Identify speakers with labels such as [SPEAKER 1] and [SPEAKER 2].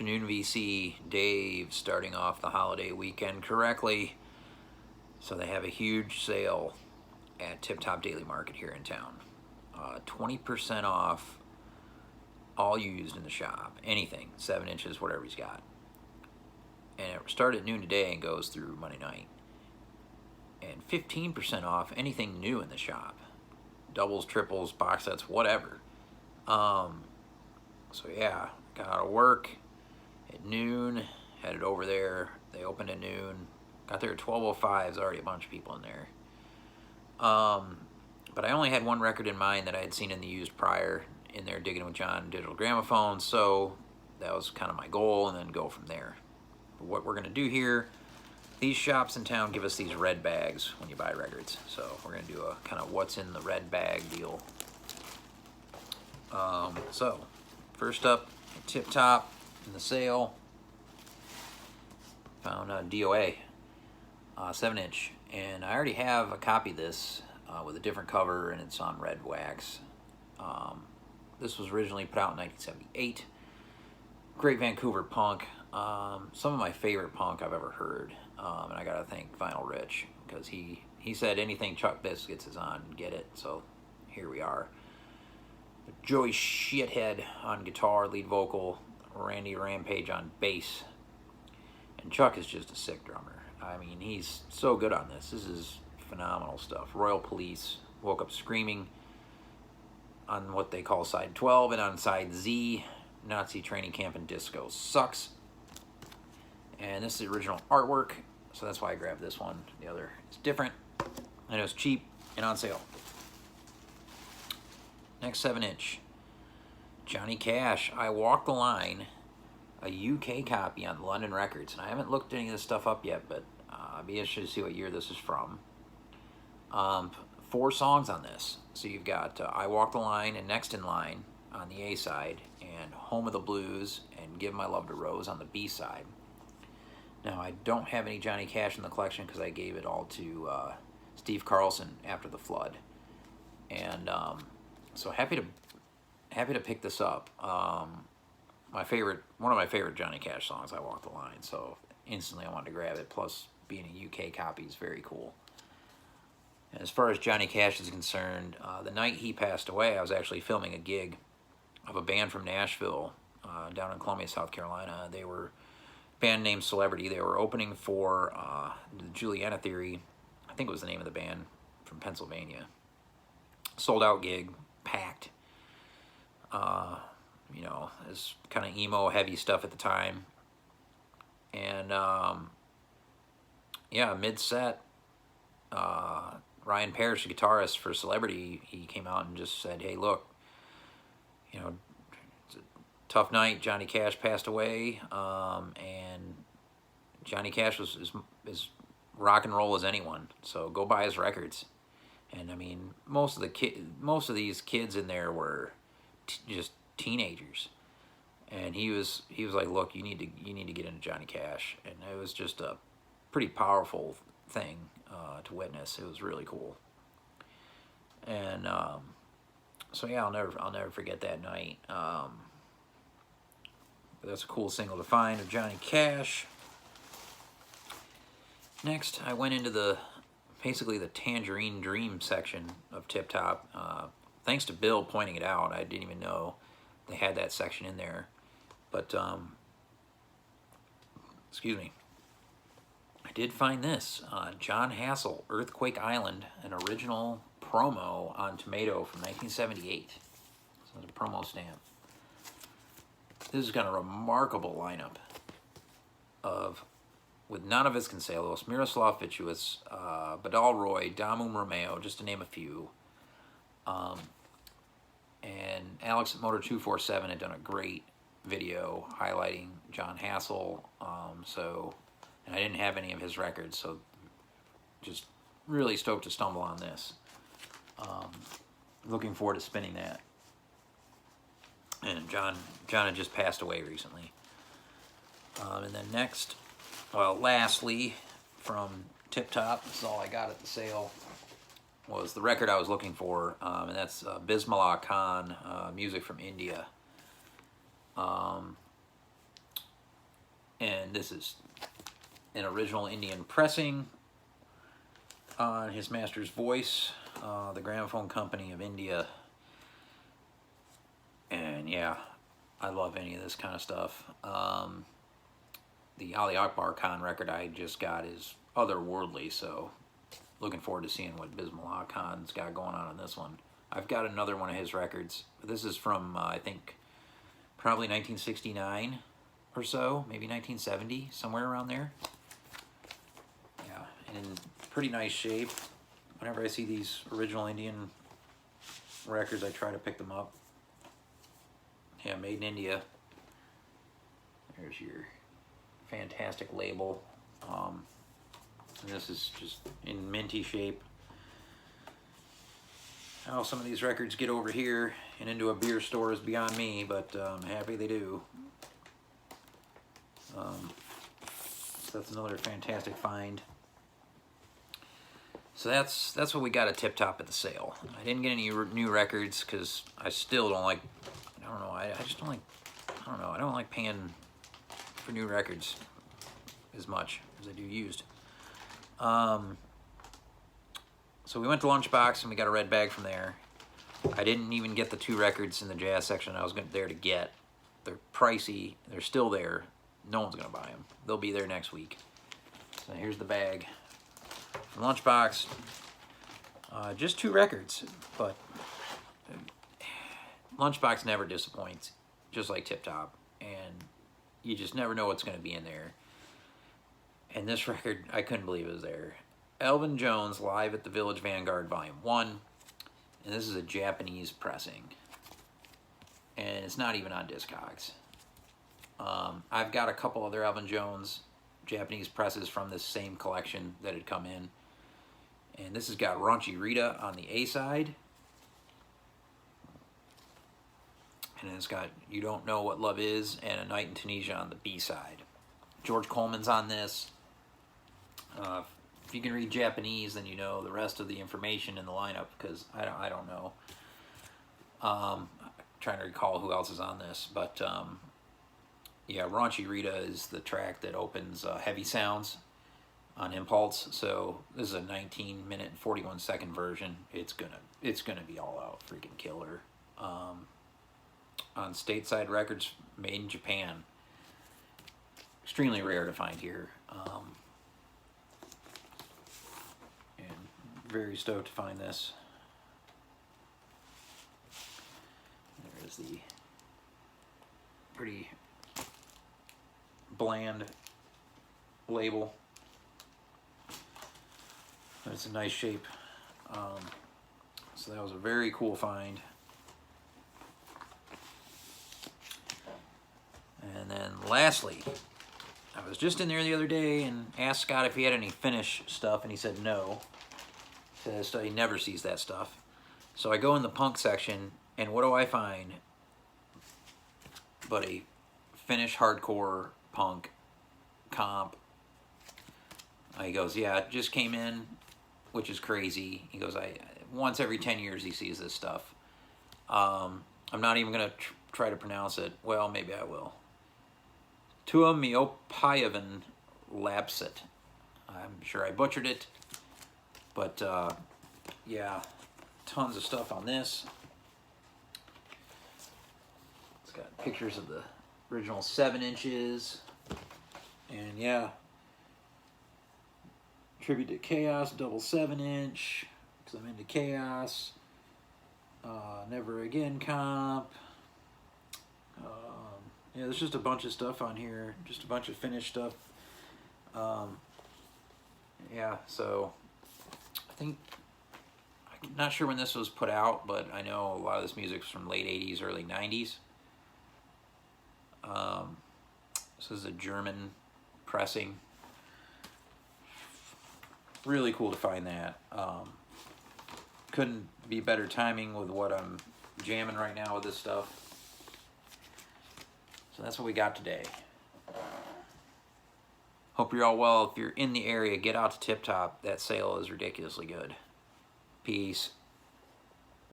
[SPEAKER 1] Afternoon VC, Dave, starting off the holiday weekend correctly. So they have a huge sale at Tip Top Daily Market here in town. 20% off all used in the shop, anything, 7 inches, whatever he's got. And it started at noon today and goes through Monday night. And 15% off anything new in the shop. Doubles, triples, box sets, whatever. So yeah, got out of work at noon, headed over there. They opened at noon. Got there at 12:05. There's already a bunch of people in there. But I only had one record in mind that I had seen in the used prior, in there digging with John digital gramophone. So that was kind of my goal, and then go from there. But what we're gonna do here, these shops in town give us these red bags when you buy records. So we're gonna do a kind of what's in the red bag deal. So first up, Tip Top in the sale, found a DOA 7-inch, and I already have a copy of this with a different cover, and it's on red wax. This was originally put out in 1978. Great Vancouver punk. Some of my favorite punk I've ever heard, and I gotta thank Vinyl Rich, because he said anything Chuck Biscuits is on, get it. So here we are. Joey Shithead on guitar, lead vocal, Randy Rampage on bass, and Chuck is just a sick drummer. I mean, he's so good on this. This is phenomenal stuff. Royal Police, Woke Up Screaming on what they call side 12, and on side Z, Nazi Training Camp and Disco Sucks. And this is the original artwork, so that's why I grabbed this one. The other is different, and it was cheap and on sale. Next 7-inch, Johnny Cash, I Walk the Line, a UK copy on London Records. And I haven't looked any of this stuff up yet, but I'd be interested to see what year this is from. 4 songs on this. So you've got I Walk the Line and Next in Line on the A side, and Home of the Blues and Give My Love to Rose on the B side. Now, I don't have any Johnny Cash in the collection because I gave it all to Steve Carlson after the flood. And so happy to pick this up. One of my favorite Johnny Cash songs, I Walk the Line. So instantly I wanted to grab it. Plus, being a UK copy is very cool. And as far as Johnny Cash is concerned, the night he passed away, I was actually filming a gig of a band from Nashville, down in Columbia, South Carolina. They were a band named Celebrity. They were opening for the Juliana Theory. I think it was the name of the band, from Pennsylvania. Sold out gig, packed. You know, it's kind of emo heavy stuff at the time. And yeah, mid-set, Ryan Parrish, the guitarist for Celebrity, he came out and just said, hey, look, you know, it's a tough night. Johnny Cash passed away, and Johnny Cash was as rock and roll as anyone. So go buy his records. And I mean, most of these kids in there were just teenagers, and he was like, look, you need to get into Johnny Cash. And it was just a pretty powerful thing to witness. It was really cool. And so yeah, I'll never forget that night. But that's a cool single to find of Johnny Cash. Next, I went into basically the Tangerine Dream section of Tip Top. Thanks to Bill pointing it out, I didn't even know they had that section in there. But excuse me, I did find this John Hassel, Earthquake Island, an original promo on Tomato from 1978. So it's a promo stamp. This has got a remarkable lineup with Nanovis Concelos, Miroslav Vituis, Badal Roy, Damum Romeo, just to name a few. And Alex at Motor 247 had done a great video highlighting John Hassel. And I didn't have any of his records, so just really stoked to stumble on this. Looking forward to spinning that. And John had just passed away recently. And then next, well, lastly, from Tip Top, this is all I got at the sale, was the record I was looking for, and that's Bismillah Khan, music from India. And this is an original Indian pressing on his master's voice, the Gramophone Company of India. And yeah, I love any of this kind of stuff. The Ali Akbar Khan record I just got is otherworldly, so looking forward to seeing what Bismillah Khan's got going on this one. I've got another one of his records. This is from, I think, probably 1969 or so, maybe 1970, somewhere around there. Yeah, and in pretty nice shape. Whenever I see these original Indian records, I try to pick them up. Yeah, made in India. There's your fantastic label. And this is just in minty shape. How some of these records get over here and into a beer store is beyond me, but I'm happy they do. So that's another fantastic find. So that's what we got at Tip Top at the sale. I didn't get any new records because I still don't like, I don't know, I just don't like, I don't know, I don't like paying for new records as much as I do used. So we went to Lunchbox and we got a red bag from there. I didn't even get the 2 records in the jazz section I was there to get. They're pricey. They're still there. No one's going to buy them. They'll be there next week. So here's the bag from Lunchbox. Just 2 records, but Lunchbox never disappoints, just like Tip Top. And you just never know what's going to be in there. And this record, I couldn't believe it was there. Elvin Jones live at the Village Vanguard Volume 1. And this is a Japanese pressing. And it's not even on Discogs. I've got a couple other Elvin Jones Japanese presses from this same collection that had come in. And this has got Raunchy Rita on the A side. And it's got You Don't Know What Love Is and A Night in Tunisia on the B side. George Coleman's on this. If you can read Japanese, then you know the rest of the information in the lineup, because I don't know. I'm trying to recall who else is on this, but yeah, Raunchy Rita is the track that opens Heavy Sounds on Impulse. So this is a 19-minute and 41-second version. It's gonna be all out freaking killer. On Stateside Records, made in Japan. Extremely rare to find here. And very stoked to find this. There's the pretty bland label. It's a nice shape. So that was a very cool find. And then lastly, I was just in there the other day and asked Scott if he had any Finnish stuff, and he said no. He says he never sees that stuff. So I go in the punk section, and what do I find but a Finnish hardcore punk comp. He goes, yeah, it just came in, which is crazy. He goes, once every 10 years he sees this stuff. I'm not even going to try to pronounce it. Well, maybe I will. Tuomiopäivän Lapset. I'm sure I butchered it, but yeah, tons of stuff on this. It's got pictures of the original 7 inches, and yeah, Tribute to Chaos, double 7-inch, because I'm into Chaos. Never Again comp. Yeah, there's just a bunch of stuff on here, just a bunch of Finnish stuff. Yeah, so I think, I'm not sure when this was put out, but I know a lot of this music's from late 80s, early 90s. This is a German pressing. Really cool to find that. Couldn't be better timing with what I'm jamming right now with this stuff. So that's what we got today. Hope you're all well. If you're in the area, get out to Tip Top. That sale is ridiculously good. Peace.